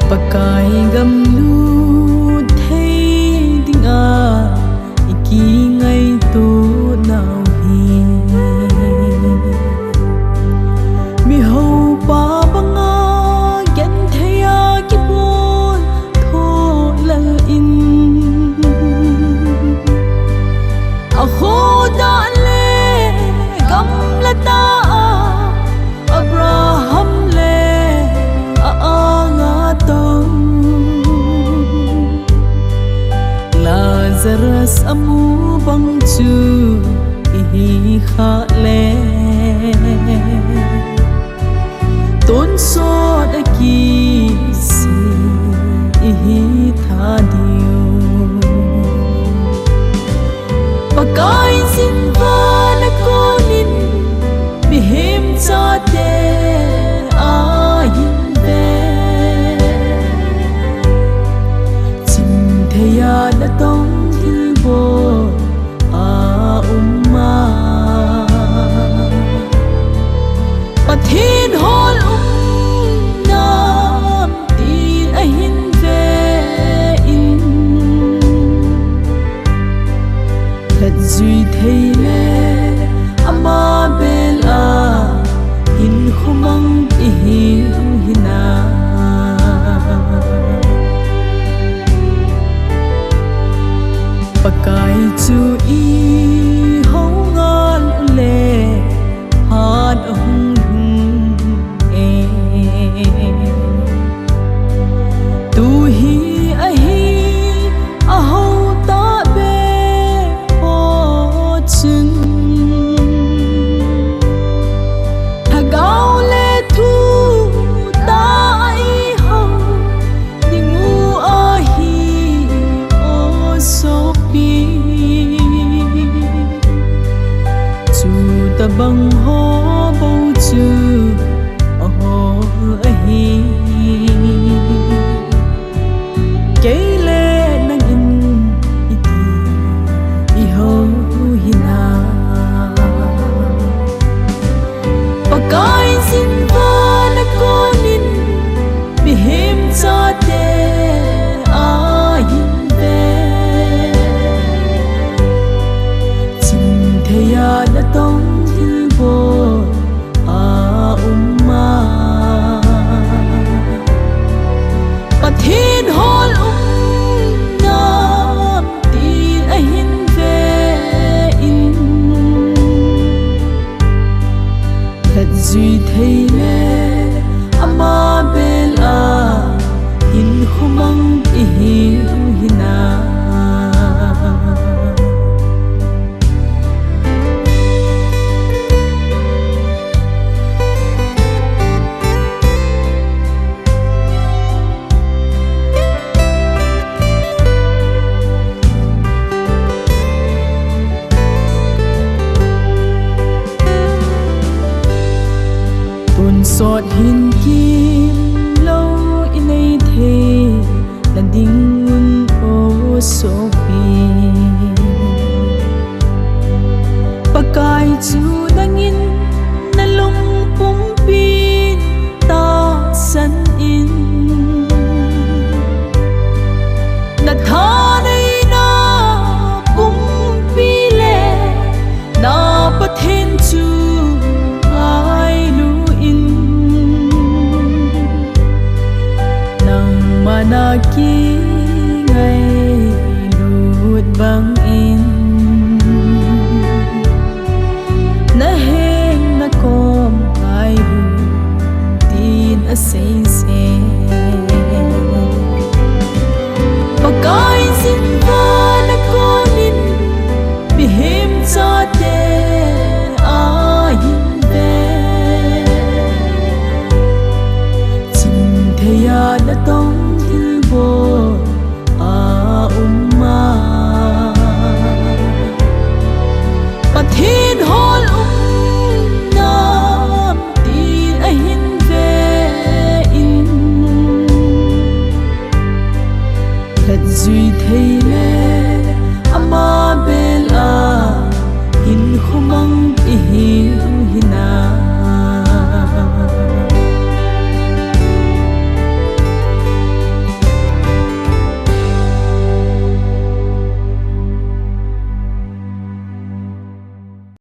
Pakai Gamlut Thei ting a iki ngai tu nào hi mi ho pa banga gen thei a ki bon tho lal in a ho da le gamlata Abraham le a anga tong Lazarus amu bang chu ihi kha le ton so da ki si ihi tha diu pakai sin va na konin bihem cha te a hin ve chim theya na tong thil bo a umma pathin hol nam tin a hin ve in thật duy thei le ama bel a hin khumang i hina pakai chu i ho ngal le han hung e tu hi a ho ta be ho chun tha gao le thu ta ai ho dingu a hi o so pi chu ta bang ho bo chu a ho a hi ke le nang in iti i ho hina pakai sin va na konin bihem cha te a hin ve chim theya na tong thil bo a umma pathin hol nam tin a hin ve in thật duy thei le ama bel a hin khumang i hina sot hin kim lâu in ai the là ding un o so pi pakai chu dangin na lung pum pin ta san in na tha nei na pum pi le na pathen chu mana ki ngai lut bang in na heng na kom ai ru tin a sei se pakai sin va na konin bihem cha te a hin ve chim theya na tong bo a umma pathin hol nam tin a hin ve in thật duy thei le ama bel a hin khumang